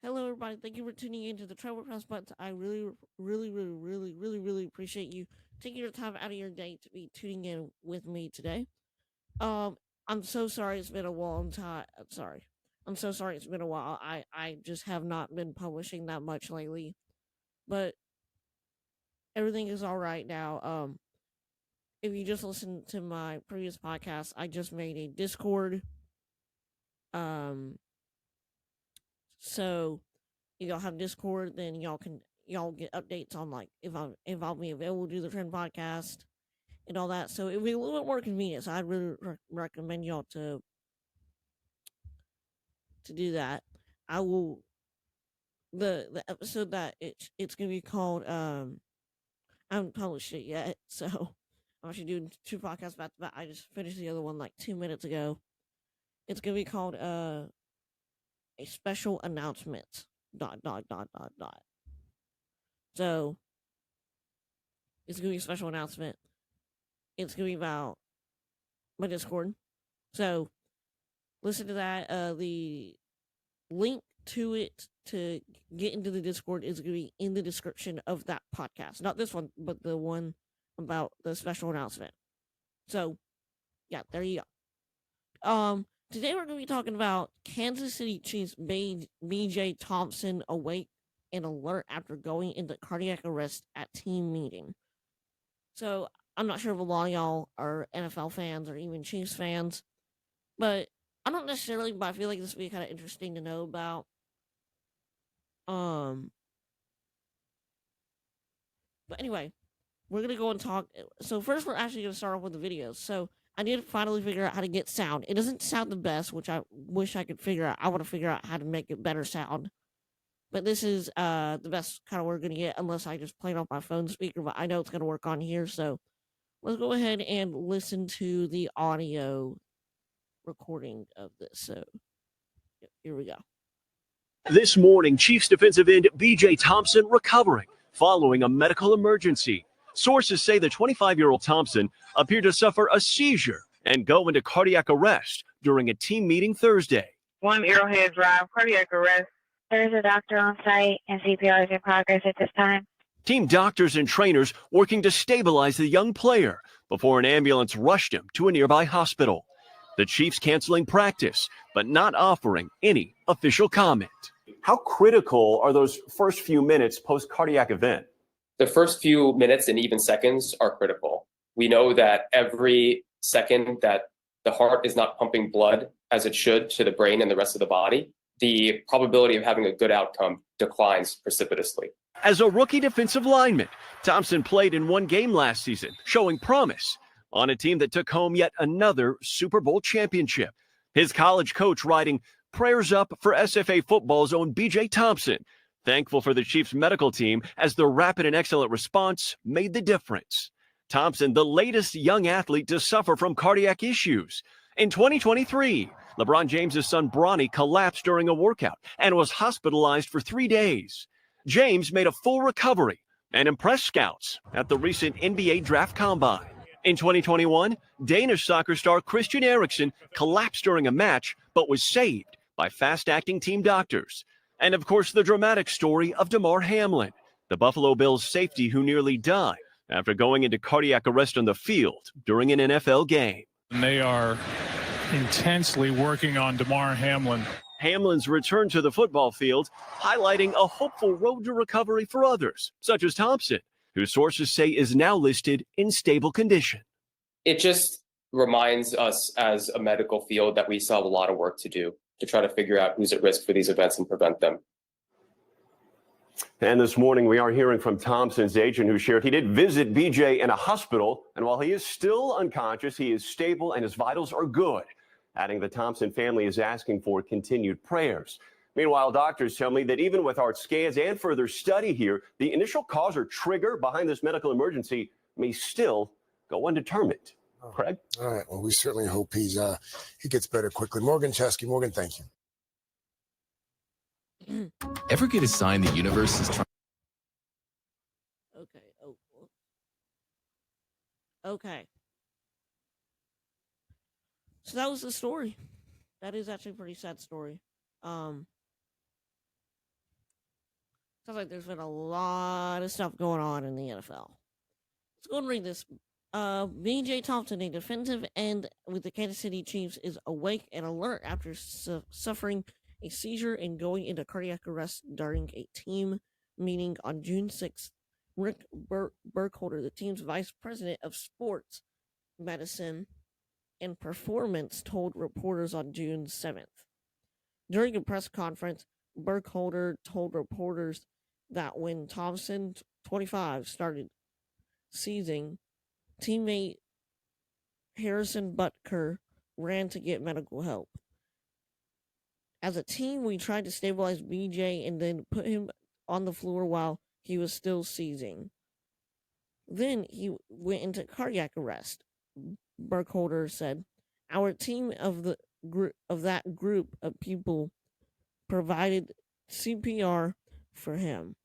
Hello, everybody. Thank you for tuning into the Travel Press Buttons. I really appreciate you taking your time out of your day to be tuning in with me today. Um, I'm so sorry it's been a long time. Sorry. I'm so sorry it's been a while. I just have not been publishing that much lately, but everything is all right now. If you just listened to my previous podcast, I just made a Discord. Um, so y'all have Discord, then y'all get updates on like if I'll be available to do the trend podcast and all that. So it'll be a little bit more convenient. So I'd really recommend y'all to do that. I will the episode that it's gonna be called I haven't published it yet, so I'm actually doing two podcasts back to back. I just finished the other one like 2 minutes ago. It's gonna be called a special announcement. Dot. So it's gonna be a special announcement. It's gonna be about my Discord. So listen to that. The link to it to get into the Discord is gonna be in the description of that podcast. Not this one, but the one about the special announcement. So yeah, there you go. Today we're gonna be talking about Kansas City Chiefs BJ Thompson awake and alert after going into cardiac arrest at team meeting. So I'm not sure if a lot of y'all are NFL fans or even Chiefs fans, but I don't necessarily, but I feel like this would be kind of interesting to know about. But anyway, we're gonna go and talk. So first, we're actually gonna start off with the videos. So I need to finally figure out how to get sound. It doesn't sound the best, which I wish I could figure out. I want to figure out how to make it better sound. But this is the best kind of we're gonna get, unless I just play it off my phone speaker. But I know it's gonna work on here, so let's go ahead and listen to the audio recording of this. So here we go. This morning, Chiefs defensive end BJ Thompson recovering following a medical emergency. Sources say the 25-year-old Thompson appeared to suffer a seizure and go into cardiac arrest during a team meeting Thursday. 1 Arrowhead Drive, cardiac arrest. There is a doctor on site and CPR is in progress at this time. Team doctors and trainers working to stabilize the young player before an ambulance rushed him to a nearby hospital. The Chiefs canceling practice, but not offering any official comment. How critical are those first few minutes post-cardiac event? The first few minutes and even seconds are critical. We know that every second that the heart is not pumping blood as it should to the brain and the rest of the body, the probability of having a good outcome declines precipitously. As a rookie defensive lineman, Thompson played in one game last season, showing promise on a team that took home yet another Super Bowl championship. His college coach writing, "Prayers up for SFA football's own BJ Thompson. Thankful for the Chiefs medical team as their rapid and excellent response made the difference." Thompson, the latest young athlete to suffer from cardiac issues. In 2023, LeBron James' son Bronny collapsed during a workout and was hospitalized for 3 days. James made a full recovery and impressed scouts at the recent NBA Draft Combine. In 2021, Danish soccer star Christian Eriksen collapsed during a match but was saved by fast-acting team doctors. And of course, the dramatic story of Damar Hamlin, the Buffalo Bills safety who nearly died after going into cardiac arrest on the field during an NFL game. And they are intensely working on Damar Hamlin. Hamlin's return to the football field, highlighting a hopeful road to recovery for others, such as Thompson, who sources say is now listed in stable condition. It just reminds us as a medical field that we still have a lot of work to do to try to figure out who's at risk for these events and prevent them. And this morning, we are hearing from Thompson's agent, who shared he did visit BJ in a hospital. And while he is still unconscious, he is stable and his vitals are good. Adding the Thompson family is asking for continued prayers. Meanwhile, doctors tell me that even with our scans and further study here, the initial cause or trigger behind this medical emergency may still go undetermined. Craig? All right. Well, we certainly hope he gets better quickly. Morgan Chesky. Morgan, thank you. Ever get a sign the universe is trying? Okay. Okay. So that was the story. That is actually a pretty sad story. Sounds like there's been a lot of stuff going on in the NFL. Let's go and read this. B.J. Thompson, a defensive end with the Kansas City Chiefs, is awake and alert after suffering a seizure and going into cardiac arrest during a team meeting on June 6th. Rick Burkholder, the team's vice president of sports medicine and performance, told reporters on June 7th. During a press conference, Burkholder told reporters that when Thompson, 25, started seizing, teammate Harrison Butker ran to get medical help. As a team, we tried to stabilize BJ and then put him on the floor while he was still seizing. Then he went into cardiac arrest, Burkholder said. Our team of that group of people provided CPR for him.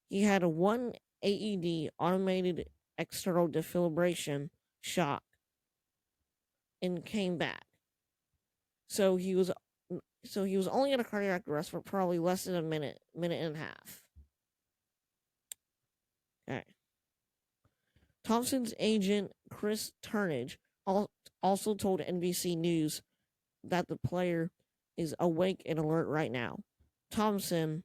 He had a 1 AED, automated external defibrillation shock, and came back. So he was only in a cardiac arrest for probably less than a minute and a half. Okay. Thompson's agent, Chris Turnage, also told NBC News that the player is awake and alert right now. Thompson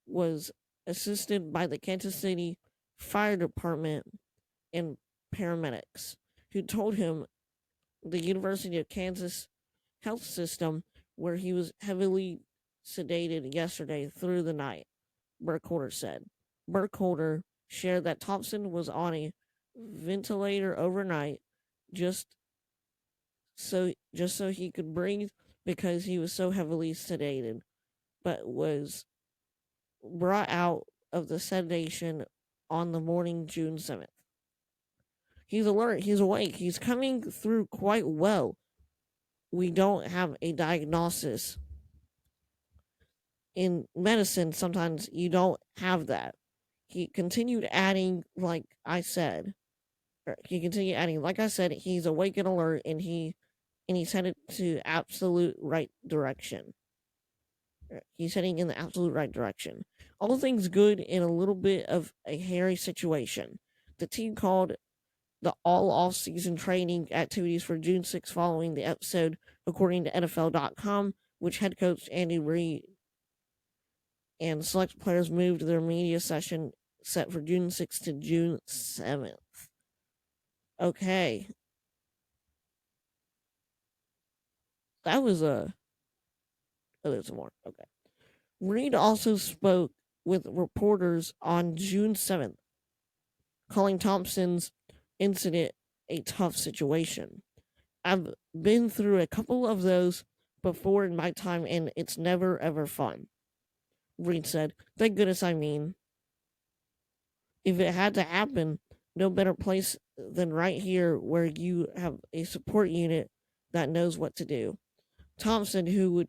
was assisted by the Kansas City Fire Department and paramedics, who told him the University of Kansas health system, where he was heavily sedated yesterday through the night, Burkholder said. Burkholder shared that Thompson was on a ventilator overnight just so he could breathe because he was so heavily sedated, but was brought out of the sedation on the morning June 7th. He's alert, he's awake, he's coming through quite well. We don't have a diagnosis. In medicine, sometimes you don't have that. He continued adding, like I said, he's awake and alert, and he's headed to absolute right direction. He's heading in the absolute right direction. All things good in a little bit of a hairy situation. The team called the all off-season training activities for June 6th following the episode, according to NFL.com, which head coach Andy Reid and select players moved their media session set for June 6th to June 7th. Okay. That was a... Oh, there's more. Okay. Reid also spoke with reporters on June 7th, calling Thompson's incident a tough situation. I've been through a couple of those before in my time, and it's never ever fun, Reid said. Thank goodness, I mean. If it had to happen, no better place than right here where you have a support unit that knows what to do. Thompson, who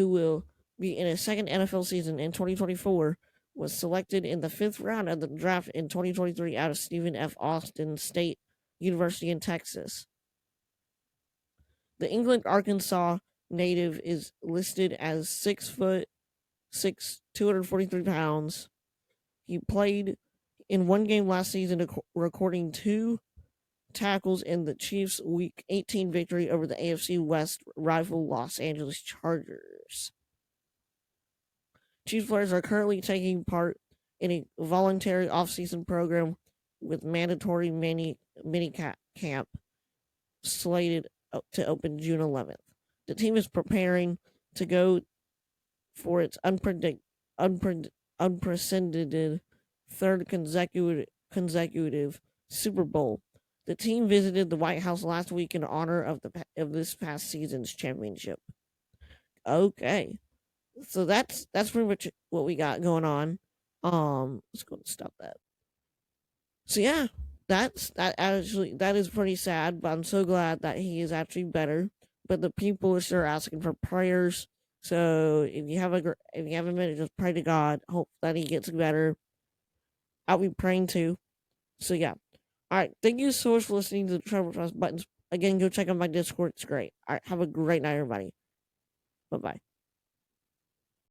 will be in his second NFL season in 2024, was selected in the 5th round of the draft in 2023 out of Stephen F. Austin State University in Texas. The England, Arkansas native is listed as 6'6", 243 pounds. He played in one game last season, recording 2 tackles in the Chiefs' Week 18 victory over the AFC West rival Los Angeles Chargers. Chiefs players are currently taking part in a voluntary off-season program with mandatory mini camp slated to open June 11th. The team is preparing to go for its unprecedented third consecutive Super Bowl. The team visited the White House last week in honor of this past season's championship. Okay. So that's pretty much what we got going on. Let's go and stop that. So yeah, that is pretty sad, but I'm so glad that he is actually better. But the people are still asking for prayers. So if you have a minute, just pray to God. Hope that he gets better. I'll be praying too. So yeah. All right. Thank you so much for listening to the Trevor Trust Buttons. Again, go check out my Discord. It's great. All right. Have a great night, everybody. Bye-bye.